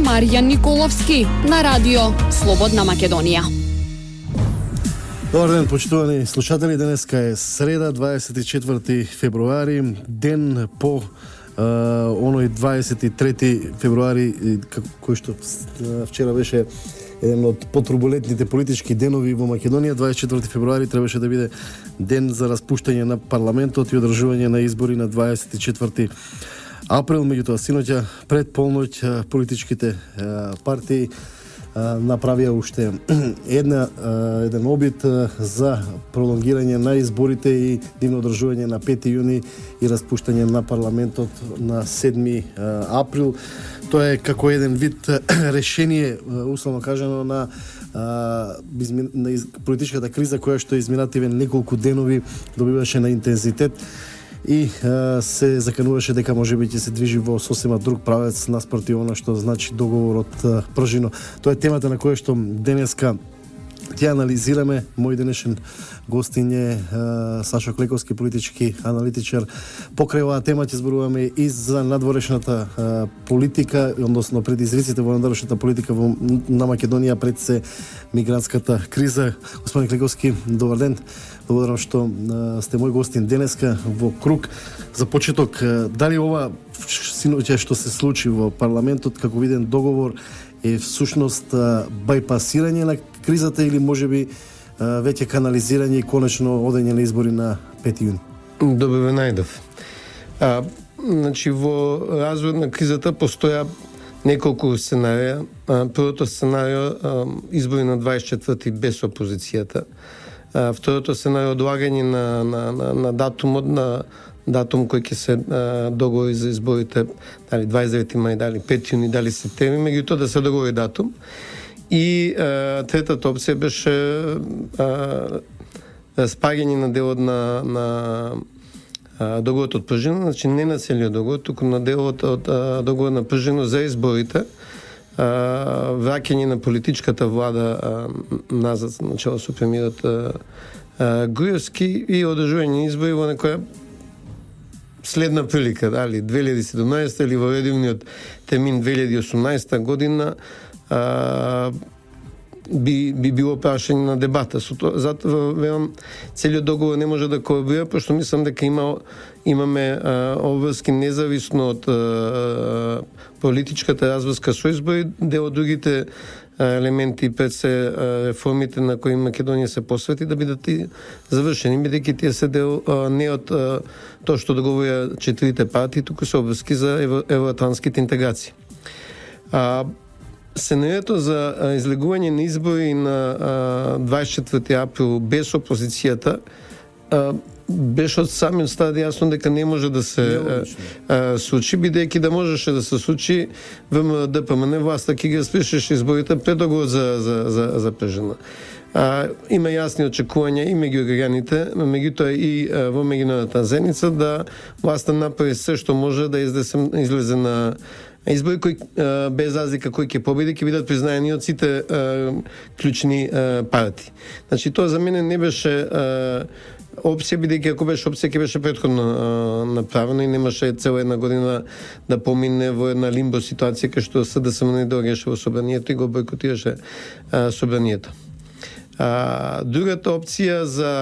Маријан Николовски на радио Слободна Македонија. Добар ден, почитувани слушатели. Денеска е среда, 24 февруари, ден по оној 23 февруари, кој што вчера беше еден од потурбулентните политички денови во Македонија. 24 февруари требаше да биде ден за распуштање на парламентот и одржување на избори на 24 април. Меѓутоа, синоќа пред полноќ политичките партии направија уште еден обид за пролонгирање на изборите и дивно одржување на 5 јуни и распуштање на парламентот на 7 април. Тоа е како еден вид решение, условно кажано, на политичката криза која што изминативе неколку денови добиваше на интензитет и се закануваше дека можеби ќе се движи во сосема друг правец наспроти она што значи договорот Пржино. Тоа е темата на која што денеска ќе анализираме. Мој денешен гостин е Сашо Клековски, политички аналитичар. Покрај оваа тема ќе зборуваме и за надворешната политика, односно предизвиците во надворешната политика на Македонија пред се мигрантската криза. Господин Клековски, добар ден. Благодарам што сте мој гостин денеска во круг. За почеток, дали ова синоќа што се случи во парламентот како виден договор е всушност бајпасирање на кризата или можеби веќе канализирање и конечно одење на избори на 5 јуни? Добро ве најдов. Значи, во развој на кризата постоја неколку сценарија. Првото сценарио избори на 24 без опозицијата. Второто сценарио одлагање на датумот, на датум кој ќе се договори за изборите, дали 29 мај, дали 5 јуни, дали септември, меѓутоа да се договори датум. И третата опција беше спаѓање на делот на договорот од Пржино, значи не на целиот договор, туку на делот од договор на Пржино за изборите, враќање на политичката влада назад, начело со премиерот Груевски и одржување избори во некоја следна прилика, дали 2017 или во редовниот термин 2018 година, би било прашање на дебата. Затоа верам целиот договор не може да колабира, пошто мислам дека имаме обврски независно од политичката разврска со избори, дел од другите елементи пред се реформите на кои Македонија се посвети да бидат и завршени, бидејќи тие се дел не од тоа што договорија четирите партии, туку се обврски за евроатлантските интеграции. Сценарието за излегување на избори на 24 април без опозицијата беше од самиот старт јасно дека не може да се случи, бидејќи да можеше да се случи ВМД-ПМН власта ќе ги распишеше изборите пред договор за Пржино. Има јасни очекувања и меѓу граѓаните, меѓутоа и во меѓународната заедница да власта направи се што може да излезе на избори кои без разлика кој ќе победи ќе бидат признаени од сите клучни партии. Значи тоа за мене не беше опција, бидејќи ако беше опција ќе беше претходно направено и немаше цела една година да помине во една лимбо ситуација кај што СДСМ не доаѓаше во собранието и го бойкотираше собранието. Другата опција за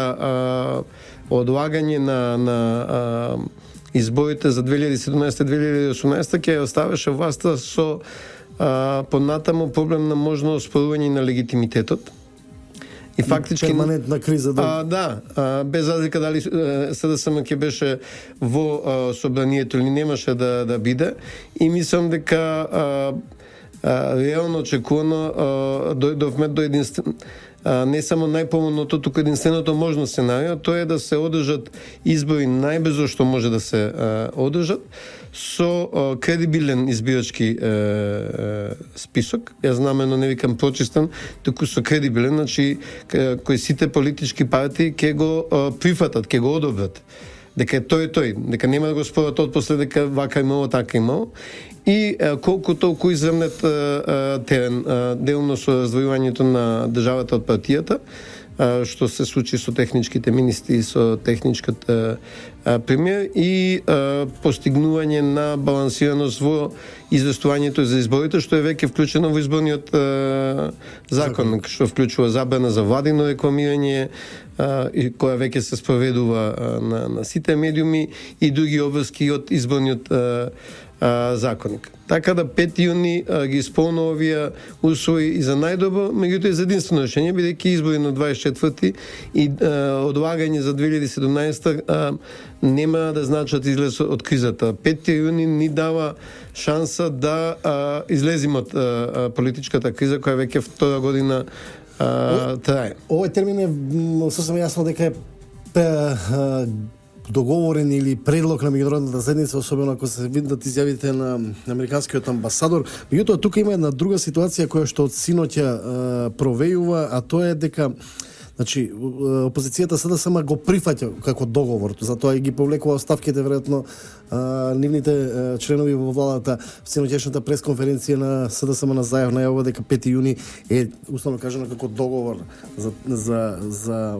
одлагање на изборите за 2017-2018 ќе оставаше власта со понатамо проблем на можно оспорување на легитимитетот. И фактички перманентна криза без разлика дали СДСМ ќе беше во собранието или немаше да биде, и мислам дека реално очекувано дојдовме до единствен не само најпомалното, туку единственото можно сценарио, тоа е да се одржат избори најбрзо што може да се одржат со кредибилен избирачки список. Јас намерно не викам прочистен, туку со кредибилен, значи кои сите политички партии ќе го прифатат, ќе го одобрат. Дека тој, дека нема да го спорат отпосле дека вака имало, така имало. И колку толку изремнет терен, делно со раздвојувањето на државата од партијата, што се случи со техничките министри и со техничката премиер и постигнување на балансираност во известувањето за изборите, што е веќе вклучено во изборниот закон, што вклучува забрана за владино рекламирање, и која веќе се спроведува на сите медиуми и други обврски од изборниот законник. Така да 5 јуни ги исполнува овие услови и за најдобро, меѓутоа и за единствено решение, бидејќи избори на 24 и одлагање за 2017 нема да значат излез од кризата. 5 јуни ни дава шанса да излеземе од политичката криза која веќе втора година трае. Овој термин е сосем јасно дека е договорен или предлог на меѓународната заедница, особено ако се видат изјавите на американскиот амбасадор. Меѓутоа, тука има една друга ситуација која што од синоќа провејува, а тоа е дека значи, опозицијата СДСМ го прифаќа како договор, затоа и ги повлекува оставките, веројатно, нивните членови во владата. В синоќешната пресконференција на СДСМ на Заев најавува дека 5 јуни е условно кажано како договор за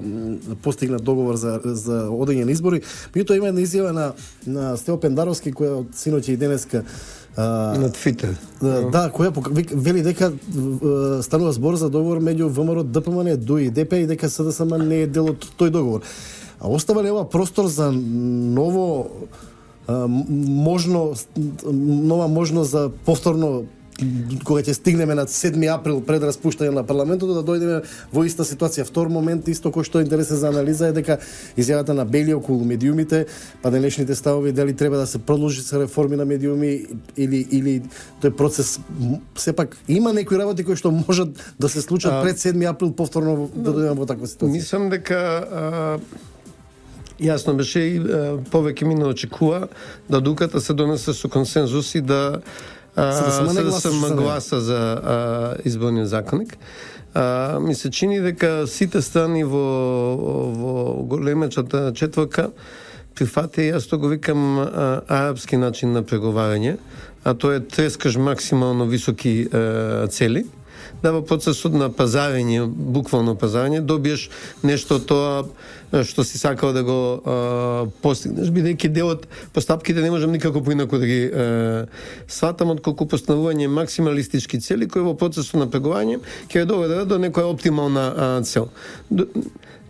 постигнат договор за одење на избори. Меѓутоа има една изјава на Стево Пендаровски која од синоќа и денеска на Твитер. Да, која вели дека станува збор за договор меѓу ВМРО, ДПМН, ДУИ, ДП и дека СДСМ не е дел од тој договор. А остава ли ова простор за нова можност за повторно, кога ќе стигнеме на 7 април пред распуштање на парламентот, да дојдеме во иста ситуација? Втор момент, исто кој што е интересен за анализа, е дека изјавата на Бели околу медиумите, па денешните ставови, дали треба да се продолжи со реформи на медиуми или тој процес, сепак има некои работи кои што можат да се случат пред 7 април повторно да дојдеме во таква ситуација. Мислам дека јасно беше и повеќе ми не очекува да одлуката се донесе со консензус и да СДСМ гласа за изборниот законник. Ми се чини дека сите страни во големечата четворка прифати, јас тоа го викам, арапски начин на преговарање, а тоа е трескаш максимално високи цели, да во процесот на пазарење, буквално пазарење, добиеш нешто тоа што си сакал да го постигнеш, бидејќи дел од постапките не можам никако поинаку да ги сватам отколку постановување максималистички цели кои во процесот на преговарање ќе доведат до некоја оптимална цел.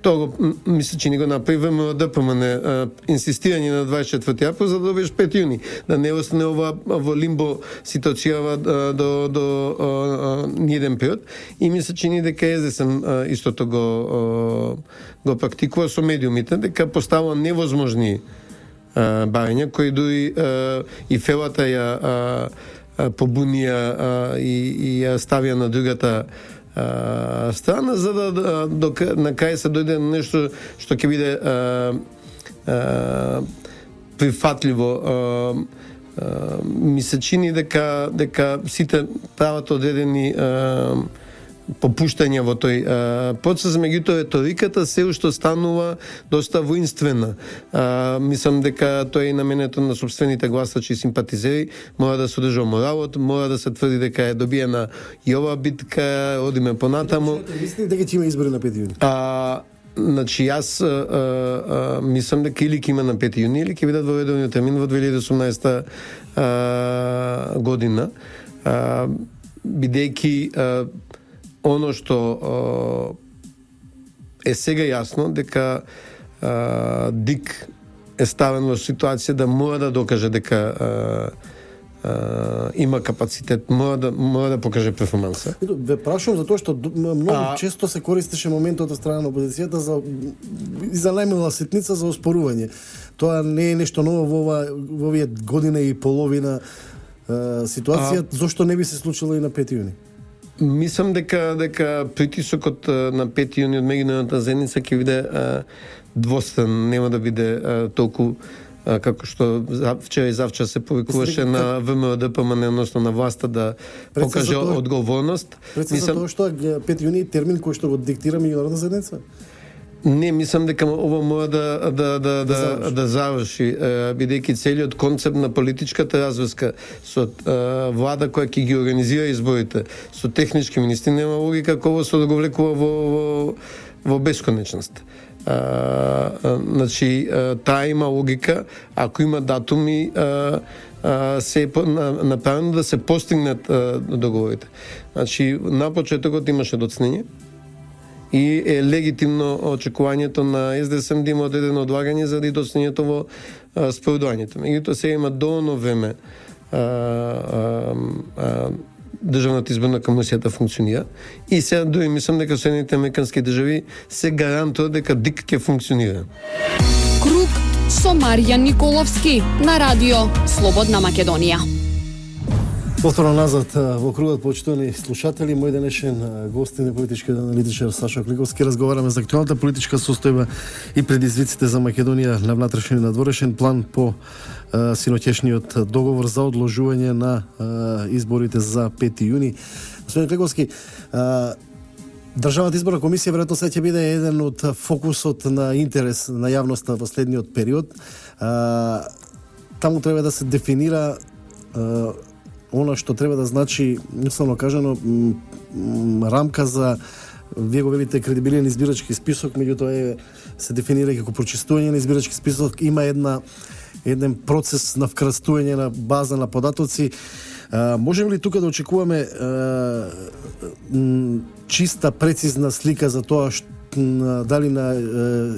Тоа ми се чини го направи ВМРО ДПМН инсистирање на 24 април за да добиеш 5 јуни, да не остане ова во лимбо ситуација до ниеден период. И ми се чини дека СДСМ истото го практикува со медиумите, дека поставува невозможни барања кои дури и фелата ја побунија и ја ставија на другата страна, за да на крај се дојде нешто што ќе биде прифатливо. Ми се чини дека сите прават одредени попуштања во тој процес, меѓутоа реториката се уште станува доста воинствена. Мислам дека тоа е и наменето на собствените гласачи и симпатизери, мора да се одржува моралот, мора да се тврди дека е добиена и ова битка, одиме понатаму. Мислите дека ќе има избори на 5 јуни? Значи, јас мислам дека или ќе има на 5 јуни, или ќе бидат во редовниот термин во 2018 година, бидејќи оно што е сега јасно дека ДИК е ставен во ситуација да мора да докаже дека има капацитет, мора да покаже перформанса. Ве прашувам за тоа што многу често се користеше моментот од страна на опозицијата за најмала ситница за оспорување. Тоа не е нешто ново во овие година и половина ситуација, зошто не би се случило и на 5 јуни? Мислам дека притисокот на 5 јуни од меѓународната заедница ќе биде двостран, нема да биде толку како што вчера и завчера се повикуваше на ВМРО ДПМН, односно на власта да покаже одговорност. Мислам тоа што 5 јуни е термин кој што го диктира меѓународната заедница? Не, мислам дека ова мора да заврши, бидејќи целиот концепт на политичката разврска со влада која ќе ги организира изборите, со технички министри, нема логика кога се го влекува во бесконечност. Значи, таа има логика, ако има датуми, се направено да се постигнат договорите. Значи, на почетокот имаше доцнење и е легитимно очекувањето на СДСМ да има одредено одлагање заради доцнењето во спроведувањето. Меѓутоа сега има доволно време Државната изборна комисија да функционира и сега дури мислам дека Соединените американски држави се гарантува дека ДИК ќе функционира. Круг со Маријан Николовски на радио Слободна Македонија. Повторно назад во кругот, почитувани слушатели, мој денешен гостин е политички аналитичар Сашо Кликовски. Разговараме за актуелната политичка состојба и предизвиците за Македонија на внатрешен и надворешен план по синоќешниот договор за одложување на изборите за 5 јуни. Господин Кликовски, Државната изборна комисија веројатно сега ќе биде еден од фокусот на интерес на јавноста во следниот период. Таму треба да се дефинира она што треба да значи, jednostavno кажано, рамка за, вие го велите, кредибилен избирачки список, меѓутоа се дефинира како прочистување на избирачки список, има еден процес на вкрастување на база на податоци. Можеме ли тука да очекуваме чиста, прецизна слика за тоа дали на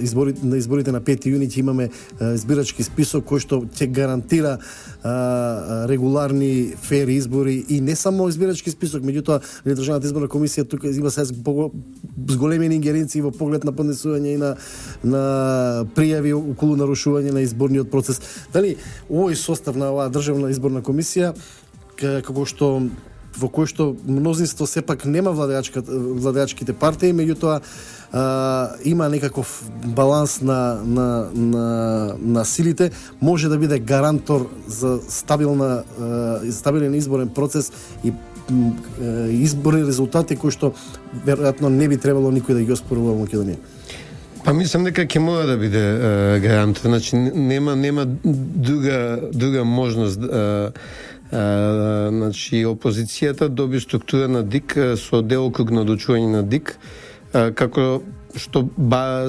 изборите на 5 јуни ќе имаме избирачки список кој што ќе гарантира регуларни, фер избори и не само избирачки список, меѓутоа Државната изборна комисија тука има се с големи ингеренции во поглед на поднесување и на пријави околу нарушување на изборниот процес. Дали овој состав на оваа Државна изборна комисија во кој што мнозинство сепак нема владеачките партии, меѓутоа има некаков баланс на силите, може да биде гарантор за стабилен изборен процес и изборни резултати кои што веројатно не би требало никој да ги оспорува во Македонија. Па мислам дека ќе мора да биде гарант, значи нема друга можност. Значи опозицијата доби структура на ДИК со делокруг на одлучување на ДИК, како што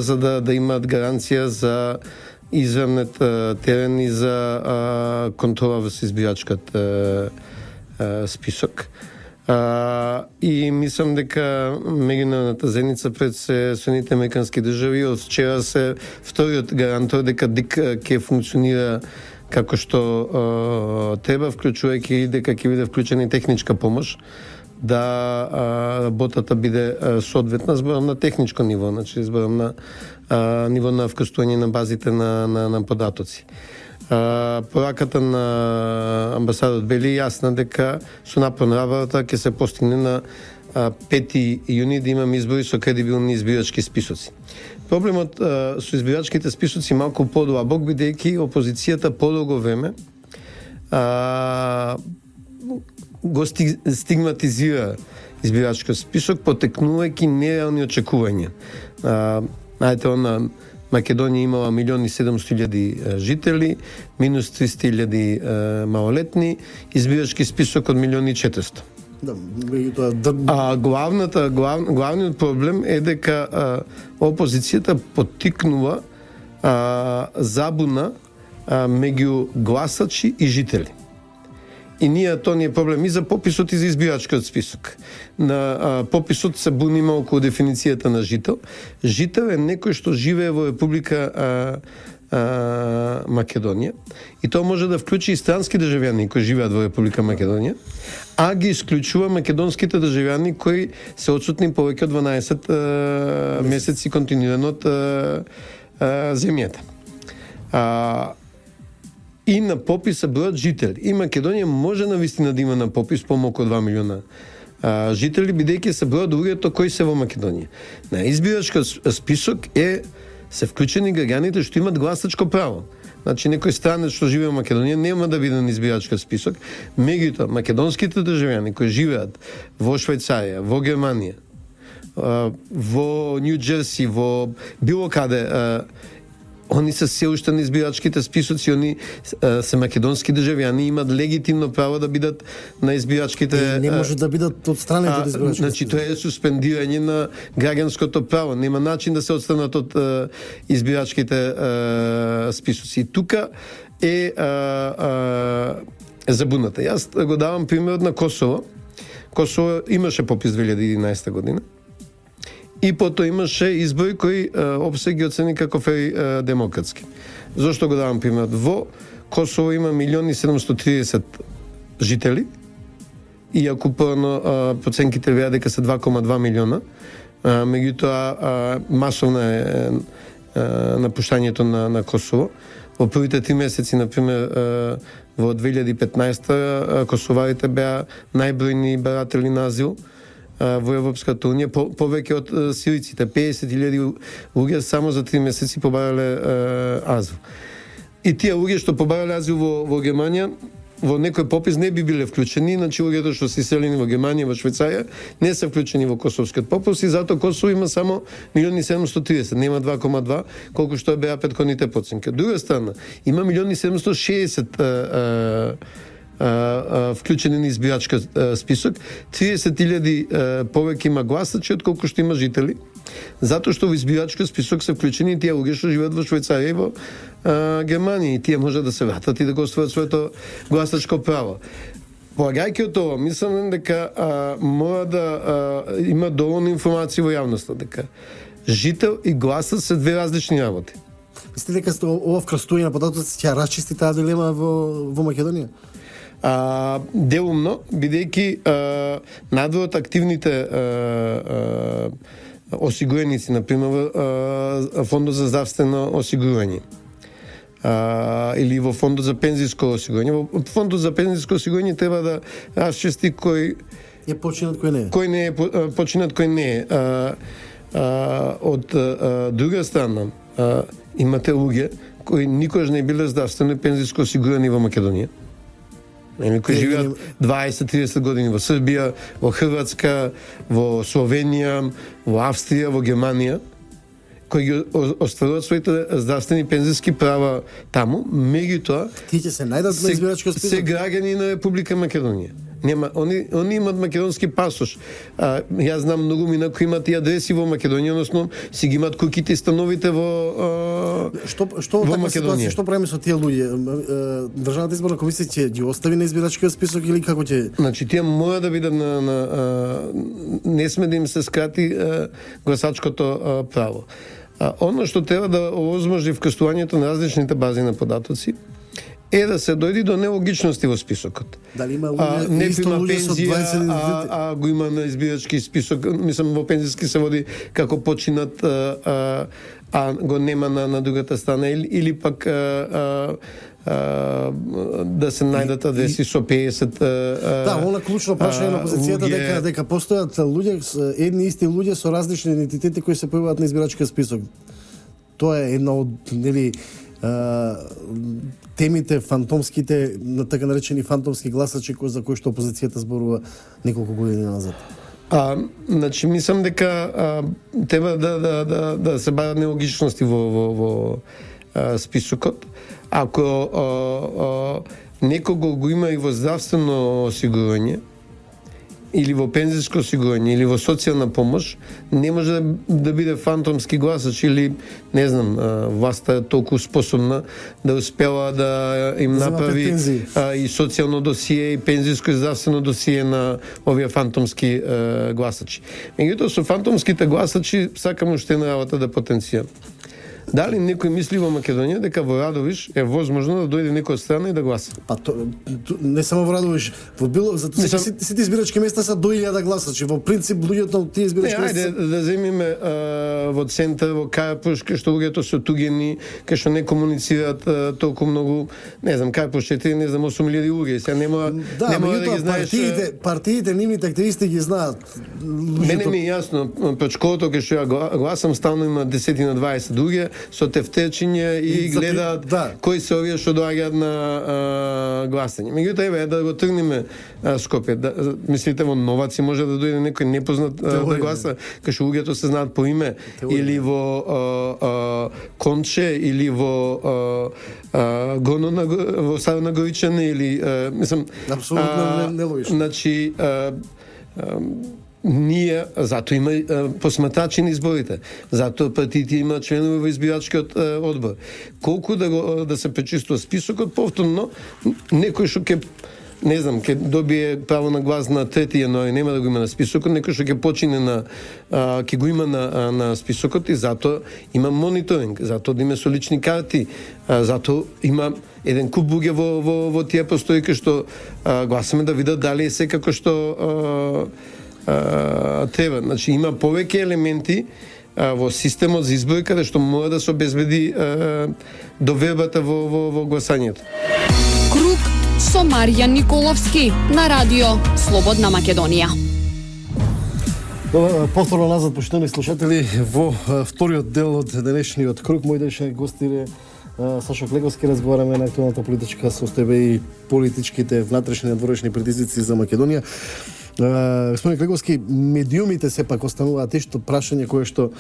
за да имаат гаранција за извемнет терен и за контрола во избирачкиот список. И мислам дека меѓународната заедница пред Соединените американски држави од вчера се вториот гарантор дека ДИК ќе функционира како што треба, вклучувајќи дека ќе биде вклучена и техничка помош, да работата биде соодветна, зборам на техничко ниво, значи зборам на ниво на вкрстување на базите на податоци. Пораката на амбасадорот Бели јасна дека со напор на работа ќе се постигне на 5 јуни да имаме избори со кредибилни избирачки списоци. Проблемот со избирачките списоци малку подлабок, бидејќи опозицијата подолго време го стигматизира избирачкиот список, потекнувајќи нереални очекувања. На Македонија имала 1.700.000 жители, минус 300.000 малолетни, избирачки список од 1.400.000. Главниот проблем е дека опозицијата поттикнува забуна меѓу гласачи и жители. И тоа ни е проблем и за пописот и за избирачкиот список. На пописот се буниме околу дефиницијата на жител. Жител е некој што живее во Република Македонија и тоа може да вклучи и странски државјани кои живеат во Република Македонија, а ги исклучува македонските државјани кои се отсутни повеќе од 12 месеци континуирано од земјата. И на попис се бројат жители. И Македонија може навистина да има на попис помалку од 2 милиона жители, бидејќи се бројат луѓето кои се во Македонија. На избирачкиот список се вклучени граѓаните што имат гласачко право. Значи некој странец што живее во Македонија нема да биде на избирачкиот список, меѓутоа македонските државјани кои живеат во Швајцарија, во Германија, во Нью Џерси, во било каде, они се се уште на избирачките списоци, они се македонски државјани, имаат легитимно право да бидат на избирачките. Не може да бидат одстранети од избирачките. Значи тоа е суспендирање на граѓанското право. Нема начин да се одстранат од избирачките списоци. И тука е забуната. Јас го давам примерот на Косово. Косово имаше попис 2011 година. И потоа имаше избори кои ОПСЕ ги оцени како фери демократски. Зошто го давам пример? Во Косово има 1.730.000 жители, иако првно проценките веа дека се 2,2 милиона, меѓутоа масовно е напуштањето на Косово. Во првите 3 месеци, например, во 2015 косоварите беа најбројни баратели на азил во Европската унија, повеќе од сириците. 50.000 луѓе само за 3 месеци побарале азил. И тие луѓе што побарале азил во Германија, во некој попис не би биле вклучени, значи луѓето што се иселени во Германија, во Швајцарија, не се вклучени во косовскиот попис и затоа Косово има само 1.730.000, нема 2,2, колку што беа претходните проценки. Од друга страна, има 1.760.000 вклучени на избирачка список, 30.000 повеќе има гласачи од колку што има жители, затоа што во избирачка список се вклучени тие луѓе што живеат во Швајцарија и во Германија, и тие може да се вратат и да го остварат своето гласачко право. Поагајќи од тоа, мислам дека мора да има доволно информации во јавноста, дека жител и гласач се две различни работи. Мислите дека ова вкрстување на податоци ќе расчисти таа дилема во Македонија? Делумно, бидејќи надвор од активните осигуреници, например, Фондот за здравствено осигурување, или во Фондот за пензиско осигурување. Во Фондот за пензиско осигурување треба да расчисти кој е починат, кој не е. Кој не е починат, кој не е. Од друга страна, имате луѓе кои никогаш не биле здравствено и пензиско осигурани во Македонија. Кои живеат 20-30 години во Србија, во Хрватска, во Словенија, во Австрија, во Германија, кои ги остваруваат своите здравствени пензиски права таму, меѓутоа тие ќе се најдат во избирачкиот список. Се граѓани на Република Македонија. Нема, они имаат македонски пасош. Јас знам многу мина кои имаат и адреси во Македонија, односно си ги имаат куќите и становите во таква ситуација, што правиме со тие луѓе? Државната изборна комисија ќе ги остави на избирачкиот список или како ќе? Значи тие мора да бидат не сме да им се скрати гласачкото право. Оно што треба да овозможи вкрстувањето на различните бази на податоци е да се дојди до нелогичности во списокот. Дали има луѓе, исто луѓе со 20 а го има на избирачки список, мислам во пензиски се води како починат, го нема на другата страна, или пак да се најдат адреси со 50 Да, она клучно прашање на опозицијата дека постојат луѓе, едни исти луѓе со различни идентитети кои се појавуваат на избирачкиот список. Тоа е една од темите фантомските, така наречени фантомски гласачи за кои што опозицијата зборува неколку години назад. Значи мислам дека треба да се барат нелогичности во списокот. Ако некого го има и во здравствено осигурување, или во пензиско осигурување, или во социјална помош, не може да биде фантомски гласач, или, не знам, власта е толку способна да успела да им направи и социјално досие, и пензиско и здравствено досие на овие фантомски гласачи. Меѓутоа, со фантомските гласачи сакам уште една работа да потенцирам. Дали некој мисли во Македонија дека во Радовиш е возможно да дојде некој од страна и да гласа? Не само во Радовиш, во било за сите избирачки места се до 1000 гласачи. Во принцип луѓето од тие избирачки места. Ајде да земиме во центар, во Карпуш, кај што луѓето се тугени, кај што не комуницираат толку многу, не знам, Карпуш 4, не знам, 8000 луѓе. Сега нема да ги знаеш. Партиите, нивните активисти ги знаат. Мене ми е јасно, Печкото кај што ја гласам, стално има 10 на 20 луѓе. со тефтерчиња и гледаат кои се овие што доаѓаат на гласање. Меѓутоа еве да го тргнеме Скопје. Мислите во Новаци може да дојде некој непознат да гласа, кај што луѓето се знаат по име, или во Конче, или во во Сарна Горичане, или мислам апсолутно нелогично. Значи ние затоа има посматрачи на изборите. Затоа партиите има членови во избирачкиот одбор. Колку да се пречистува списокот, повторно некој што ќе не знам, ќе добие право на глас на 3 јануари, нема да го има на списокот, некој што ќе почине ќе го има на списокот, и затоа има мониторинг, затоа да има со лични карти, затоа има еден куп луѓе во тие постојки што гласаме да видат дали е секако што треба. Значи има повеќе елементи во системот за избори каде што мора да се обезбеди довербата во гласањето. Круг со Маријан Николовски на радио Слободна Македонија. Повторно назад, поштени слушатели, во вториот дел од денешниот круг. Мој денешни гости е Сашо Клеговски. Разговараме на актуалната политичка состојба и политичките внатрешни и надворешни притисци за Македонија. Господин Клеговски, медиумите сепак остануваат исто прашање кое што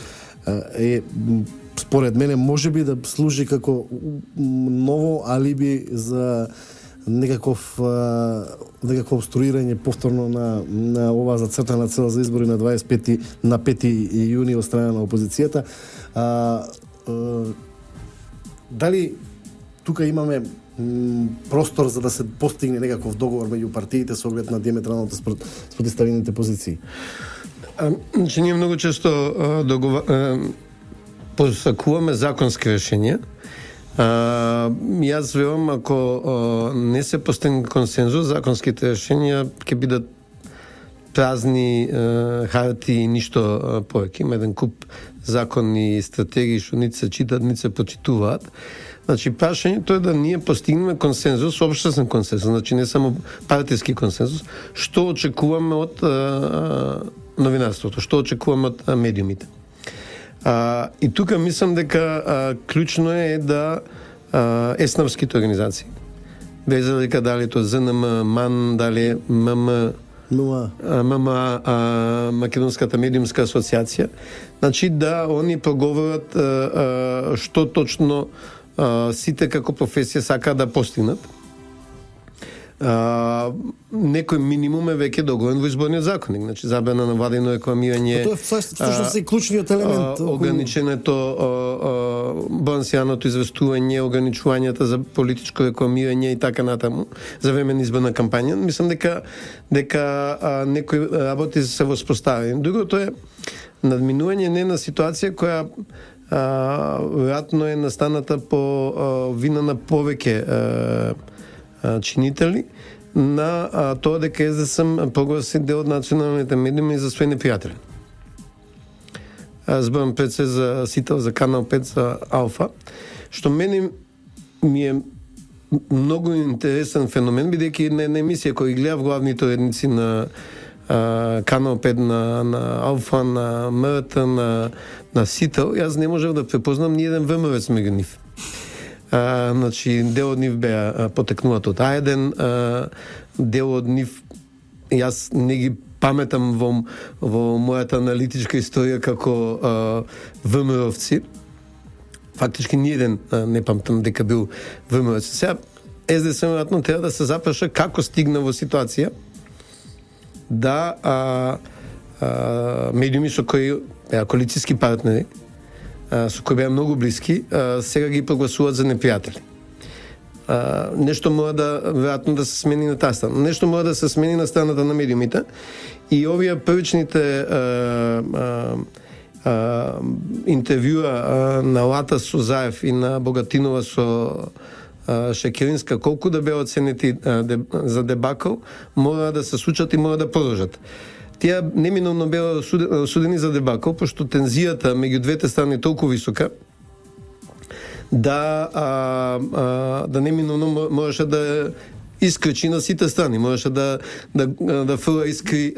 е според мене можеби да служи како ново алиби за некакво обструирање повторно на оваа зацртана цел за избори на 5 јуни од страна на опозицијата. Дали тука имаме простор за да се постигне некаков договор меѓу партиите со оглед на диаметралното спротивставените позиции? Значи, ние многу често посакуваме законски решенија. Јас верувам, ако не се постигне консензус, законските решенија ќе бидат празни харти и ништо повеќе. Има еден куп закони и стратегии што нити се читат, нити се прочитуваат. Значи, прашањето е да ние постигнеме консензус, општествен консензус, значи не само партиски консензус, што очекуваме од новинарството, што очекуваме од медиумите. И тука мислам дека клучно е да еснавските организации, без разлика дали тоа ЗНМ, МАН, дали ММ, Македонската медиумска асоциација, значи да они проговорат што точно сите како професија сакаат да постигнат. Некој минимум е веќе договорен во изборниот законник, значи забрана на владено рекламирање. Тоа е всушност и клучниот елемент. Ограниченото балансираното известување, ограничувањата за политичко рекламирање и така натаму за време на изборна кампања. Мислам дека некои работи се воспоставени. Другото е надминување не на ситуација која веројатно е настаната по вина на повеќе чинители на тоа дека СДСМ прогласи дел од националните медиуми за своји непријатели. Зборам пред се за Сител, за Канал 5, за Алфа, што мене ми е многу интересен феномен, бидејќи на емисија кој гледав главните уредници на Канал 5, на Алфа, на МРТ, на Сител, јас не можев да препознам ни еден ВМРО-вец меѓу нив. Значи, дел од нив беа потекнуваат од А1, дел од нив јас не ги паметам во мојата аналитичка историја како ВМРО-овци. Фактички ни еден не памтам дека бил ВМРО-овец. Сега СДСМ веројатно треба да се запраша како стигна во ситуација да медиуми со кои беа коалициски партнери, со кои беа многу блиски, сега ги прогласуваат за непријатели. Нешто мора веројатно да се смени на таа страна. Нешто мора да се смени на страната на медиумите и овие првичните интервјуа на Лата со Заев и на Богатинова со Шекеринска, колку да беа оценети за дебакл, мора да се случат и мора да продолжат. Тие неминовно беа осудени за дебакл, пошто тензијата меѓу двете страни е толку висока да неминовно можеше да искричи на сите страни, можеше да фрла искри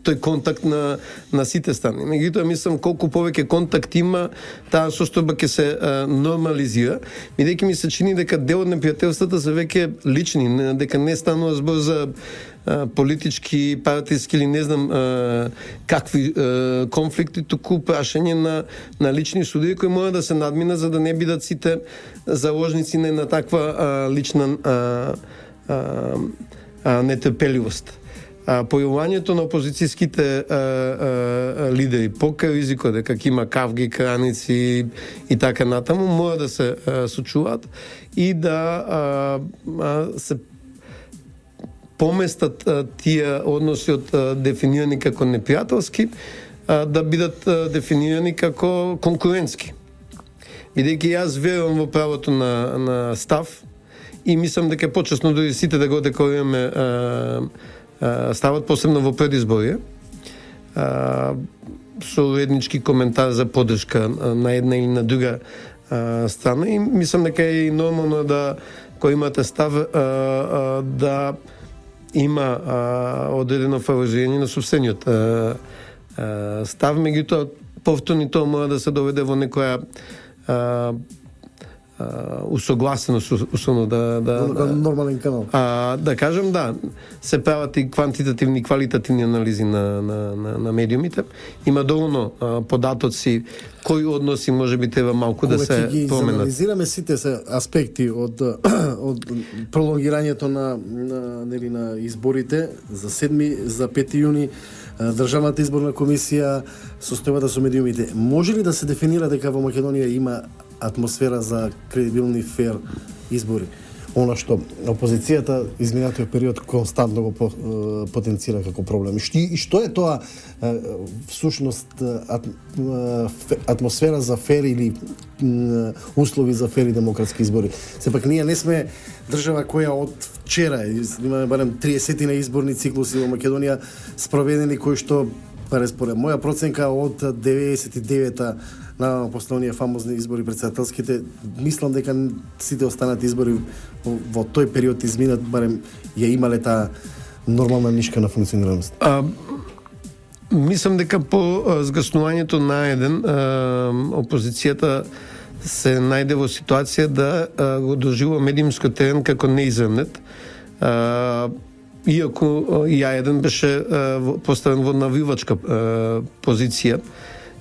тој контакт на сите страни. Меѓутоа мислам колку повеќе контакт има, таа состојба ќе се нормализира, бидејќи ми се чини дека дел од непријателствата се веќе лични, дека не станува збор за политички, партиски или не знам какви конфликти, туку прашање на лични судии кои мора да се надмина за да не бидат сите заложници на таква лична нетрпеливост. Појавувањето на опозицијските лидери покрај ризикот дека има кавги, краници и така натаму мора да се сочуваат и да се поместат тие односи од дефинирани како непријателски да бидат дефинирани како конкурентски. Бидејќи јас верувам во правото на став и мислам дека е почесно дури сите да го декорираме стават посебно во предизборие со уреднички коментар за поддршка на една или на друга страна и мислам дека е и нормално да кој имате став да има одредено фаворизирање на сопствениот став, меѓутоа повторно тоа мора да се доведе во некоја усогласеност, условно нормален канал. Да кажем, да, се прават и квантитативни и квалитативни анализи на медиумите. Има доволно податоци кои односи може би треба малку да се променат. Кога ги анализираме сите се аспекти од пролонгирањето на изборите за 7 за 5 јуни, Државната изборна комисија, состојбата со медиумите, може ли да се дефинира дека во Македонија има атмосфера за кредибилни фер избори? Она што опозицијата изминатиот период константно го потенцира како проблем. И што е тоа всушност атмосфера за фер или услови за фер и демократски избори? Сепак ние не сме држава која од вчера имаме барем 30 на изборни циклуси во Македонија спроведени кои што според моја проценка од 99-та на после оние фамозни избори председателските, мислам дека сите останати избори во тој период изминат барем ја имале таа нормална нишка на функционираност. Мислам дека по згаснувањето на еден опозицијата се најде во ситуација да го доживува медиумскиот терен како неизравнет. Иако Ја1 беше поставен во навивачка позиција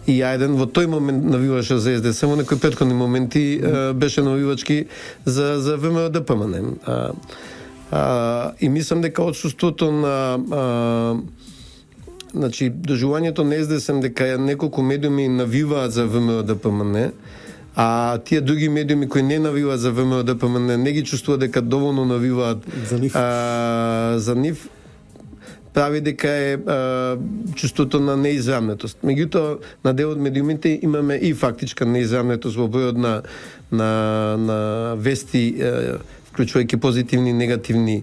и Ја1 во тој момент навиваше за СДС, во некои претходни моменти беше навивачки за ВМРО-ДПМН. И мислам дека отсуството на значи доживувањето на СДС дека неколку медиуми навиваат за ВМРО-ДПМН, а тие други медиуми кои не навиваат за ВМРО-ДПМН не ги чувствуваат дека доволно навиваат за нив, прави дека е чувството на неизравнетост. Меѓутоа, на дел од медиумите имаме и фактичка неизравнетост во бројот на вести, вклучувајќи позитивни и негативни.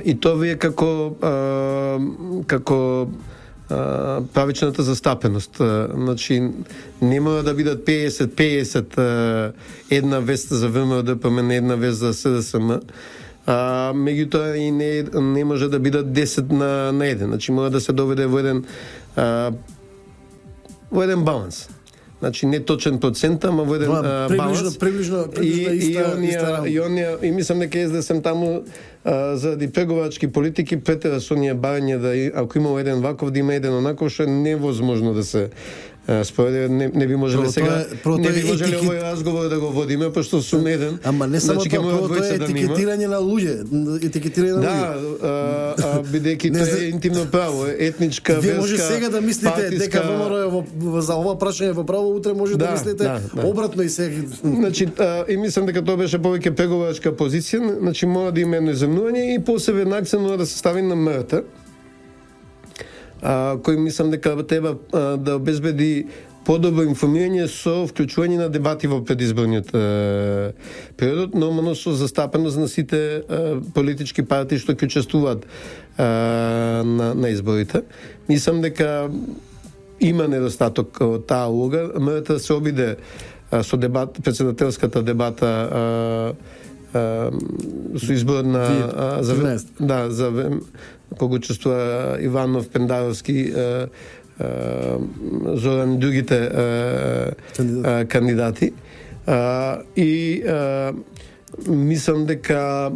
И тоа вие како правичната застапеност. Значи, не мора да бидат 50-50 една вест за ВМРО-ДПМН, една вест за СДСМ, меѓутоа и не може да бидат 10 на 1. Значи, мора да се доведе во еден баланс. Значи, не точен процент, ама во еден баланс. Приближно и мислам дека СДСМ таму заради преговарачки политики претера со оние барање да ако има еден ваков да има еден онаков, што е невозможно да се спореди, не би можеле сега не би можеле овој разговор да го водиме пошто сум еден. Ама не само тоа, тоа е етикетирање на луѓе, етикетирање на луѓе. Да, бидејќи тоа е интимно право, етничка, верска. Вие може сега да мислите дека ВМРО за ова прашање во право, утре може да мислите обратно и сега. Значи, и мислам дека тоа беше повеќе преговарачка позиција, значи мора да има едно иземнување и посебен акцент мора да се стави на МРТ. Кој мислам дека треба да обезбеди подобро информирање со вклучување на дебати во предизборниот период, нормално со застапеност на сите политички партии што ќе учествуваат на изборите. Мислам дека има недостаток од таа улога. МРТ се обиде со председателската дебата со изборот на за кога учествува Иванов, Пендаровски, Зоран и другите кандидати. И мислам дека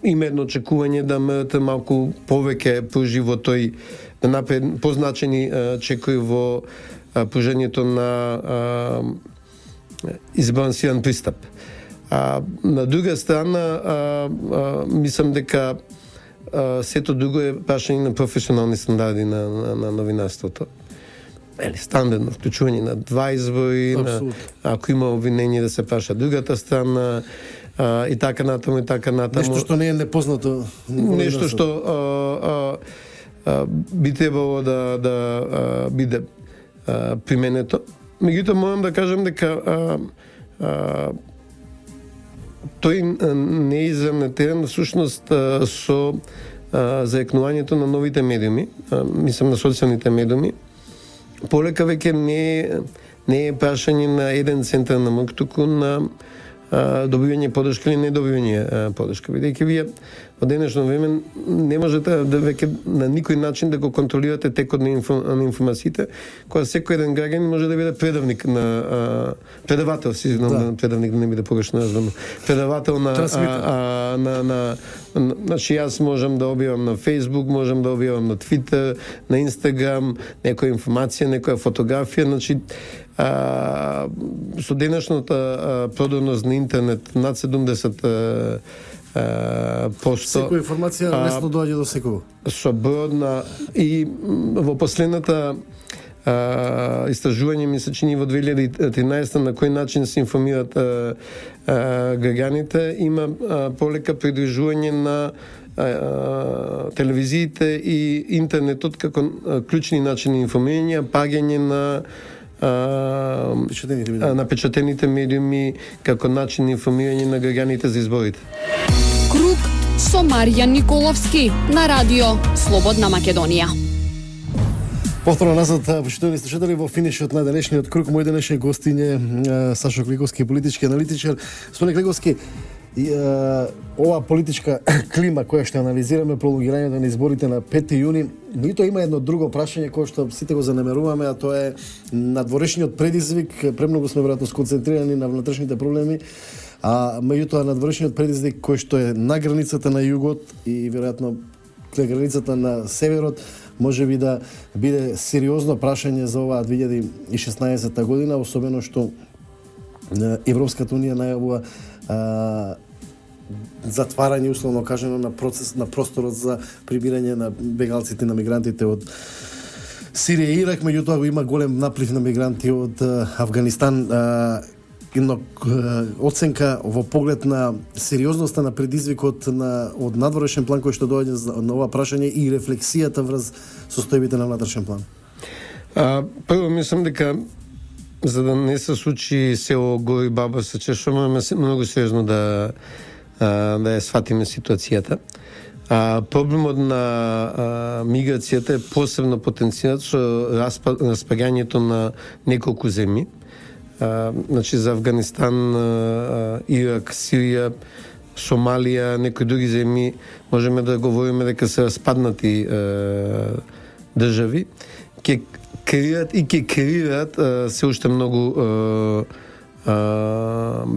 има едно очекување да МРТ малку повеќе проживо тој да направи позначени чекори во пружењето на избалансиран пристап. На друга страна, мислам дека сето друго е прашање на професионални стандарди на новинарството. Стандардно вклучување на два избори, ако има обвинение да се праша другата страна, и така натаму, и така натаму. Нешто што не е непознато. Нешто што би требало да биде применето. Меѓутоа, морам да кажам дека тој не е изравнетен всушност со заекнувањето на новите медиуми, мислам на социјалните медиуми. Полека веќе не е прашање на еден центар на моќ, туку на добивање поддршка или не добивање поддршка. Бидејќи вие во денешно време не можете да веќе на никој начин да го контролирате текот на информациите, кога секој еден граѓанин може да биде предавник на предавател, предавник да не биде погрешно названо. Предавател на значи јас можам да објавам на Facebook, можам да објавам на Twitter, на Instagram, некоја информација, некоја фотографија, значи со денешната продорност на интернет над 70% секоја информација лесно доаѓа до секој. Со бројот и во последната истражување ми се чини во 2013 на кој начин се информираат граѓаните, има полека придружување на телевизиите и интернетот како клучни начини информирање, паѓање на печатените медиуми како начин информирање на граѓаните за изборите. Круг со Маријан Николовски на радио Слободна Македонија. Повторно назад, почитувани слушатели, во финишот на денешниот круг, мој денешен гостин е Сашо Кликовски, политички аналитичар. Господине Кликовски, ова политичка клима која што анализираме, пролонгирањето на изборите на 5 јуни, нито има едно друго прашање кое што сите го занемеруваме, а тоа е надворешниот предизвик. Премногу сме веројатно сконцентрирани на внатрешните проблеми, а меѓутоа надворешниот предизвик кој што е на границата на југот и веројатно на границата на северот може би да биде сериозно прашање за оваа 2016 година, особено што Европската унија најавува затварање, условно кажано, на процес на просторот за прибирање на бегалците, на мигрантите од Сирија и Ирак, меѓутоа го има голем наплив на мигранти од Авганистан. Една оценка во поглед на сериозноста на предизвикот од надворешен план кој што доаѓа на ова прашање и рефлексијата врз состојбите на внатрешен план. Прво мислам дека за да не се случи село гори баба се чешува, многу сериозно да ја сватиме ситуацијата. Проблемот на миграцијата е посебно потенциран со распаѓањето на неколку земји. Значи за Авганистан, Ирак, Сирија, Сомалија, некои други земји можеме да говориме дека се распаднати држави, ќе креираат се уште многу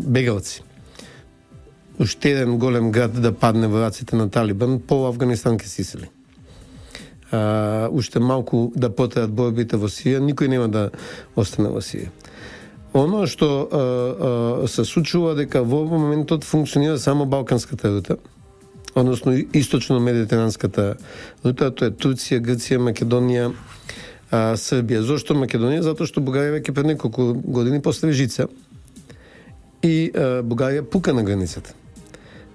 бегалци. Уште еден голем град да падне во раците на Талибан, по Авганистан ќе се исели. Уште малку да потраат борбите во Сирија, никој нема да остане во Сирија. Оно што се случува дека во моментот функционира само балканската рута, односно источно-медитеранската рута, тоа е Турција, Грција, Македонија, Србија. Зошто Македонија? Затоа што Бугарија веќе пред неколку години постави жица и Бугарија пука на границата.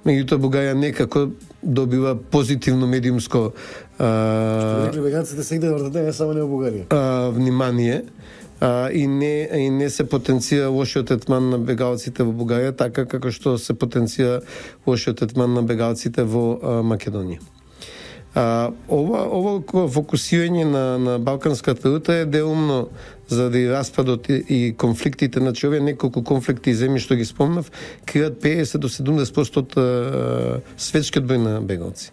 Меѓутоа Бугарија некако добива позитивно медиумско беганците се играат не само не во Бугарија. Внимание и не се потенцира лошиот третман на бегалците во Бугарија, така како што се потенцира лошиот третман на бегалците во Македонија. Ова фокусирање на Балканската рута е делумно заради распадот и конфликтите, значи овие неколку конфликти и земји што ги спомнав, креат 50 до 70% од светскиот број на бегалци.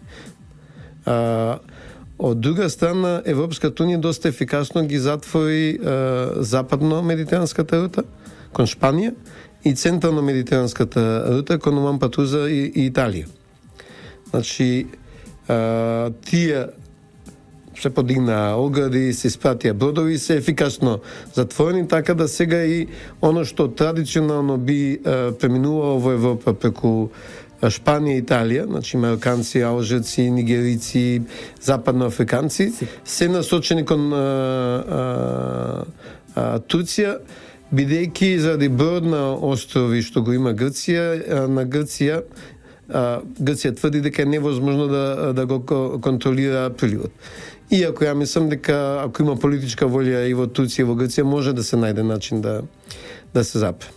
Од друга страна, Европската унија доста ефикасно ги затвори западно-медитеранската рута кон Шпанија и централно-медитеранската рута кон Лампедуза и Италија. Значи, тие се подигнаа огради, се испратија бродови, се ефикасно затворени, така да сега и оно што традиционално би преминувало во Европа преку Шпанија и Италија, значи мароканци, алжирци, нигерици, западноафриканци, се насочени кон Турција, бидејќи заради бројот на острови што го има Грција, на Грција тврди дека е невозможно да го контролира приливот. Иако ја мислам дека ако има политичка волја и во Турција и во Грција може да се најде начин да се запре.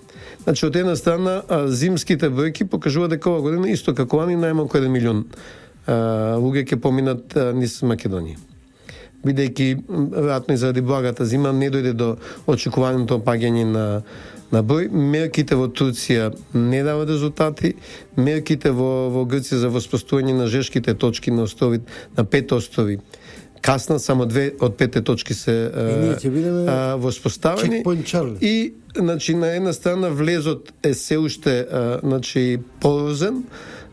Значи, од една страна, зимските бројки покажуваат дека ова година, исто како лани, најмалку 1 милион луѓе ќе поминат низ Македонија. Бидејќи, веројатно и заради благата зима, не дојде до очекуваното паѓање на број. Мерките во Турција не даваат резултати. Мерките во Грција за воспоставување на жешките точки на острови, на 5 острови, касна, само 2 од 5 точки се воспоставени. И, значи, на една страна влезот е се уште порозен,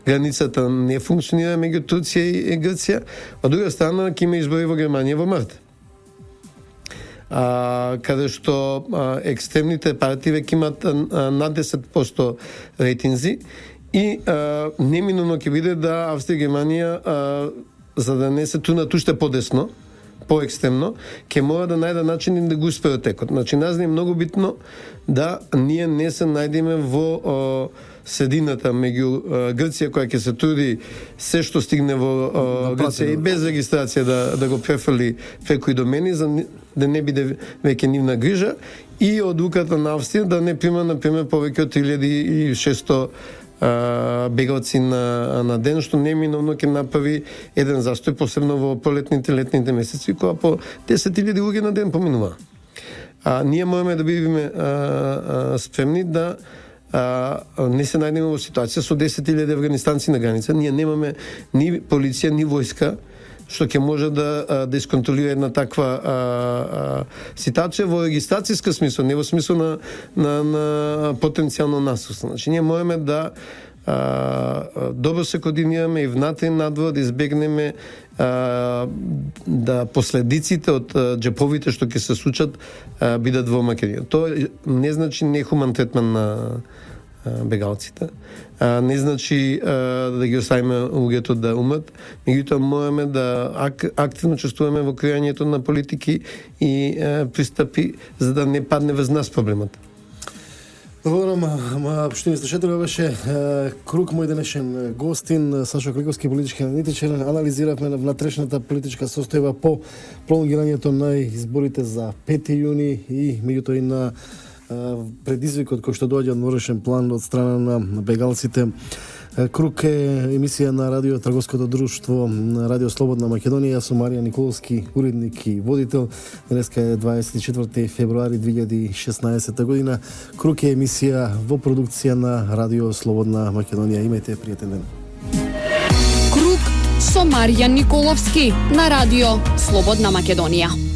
границата не функционира меѓу Турција и Грција, од друга страна ќе има избори во Германија во март. Каде што екстремните партии веќе имат над 10% рейтинзи и неминуно ќе биде да Австрија и Германија, за да не се тунат уште подесно, поекстремно, ќе мора да најде начин да го успее текот. Значи, нас не е многу битно да ние не се најдеме во средината меѓу Грција, која ќе се труди се што стигне во Грција и без регистрација да го префрли преку и домени, за да не биде веќе нивна грижа, и одлуката на Австрија да не прима, например, повеќе од 3600 бегалци на ден, што неминовно ќе направи еден застој, посебно во летните месеци, кога по 10.000 луѓе на ден поминува. Ние можеме да бидеме спремни да не се најдеме во ситуација со 10.000 афганистанци на граница. Ние немаме ни полиција, ни војска што ќе може да исконтролира една таква ситуација во регистрацијска смисла, не во смисла на потенцијално насус. Значи, ние можеме да добро се координираме и внатре и надвор, да избегнеме да последиците од џеповите што ќе се случат бидат во Македонија. Тоа не значи нехуман третман на бегалците. Не значи да ги оставиме луѓето да умрат, меѓутоа можеме да активно учествуваме во креањето на политики и пристапи за да не падне врз нас проблемот. Благодарам, поштени слушатели, беше круг мој денешен гостин, Сашо Кликовски, политички аналитичар. Анализиравме на внатрешната политичка состојба по пролонгирањето на изборите за 5 јуни и меѓутоа и на предизвикот кој што доаѓа од ворешен план од страна на бегалците. Круг е емисија на Радио Трговското друштво, на Радио Слободна Македонија. Јас сум Марија Николовски, уредник и водител. Денеска е 24 февруари 2016 година. Круг е емисија во продукција на Радио Слободна Македонија. Имајте пријатен ден. Круг со Марија Николовски на Радио Слободна Македонија.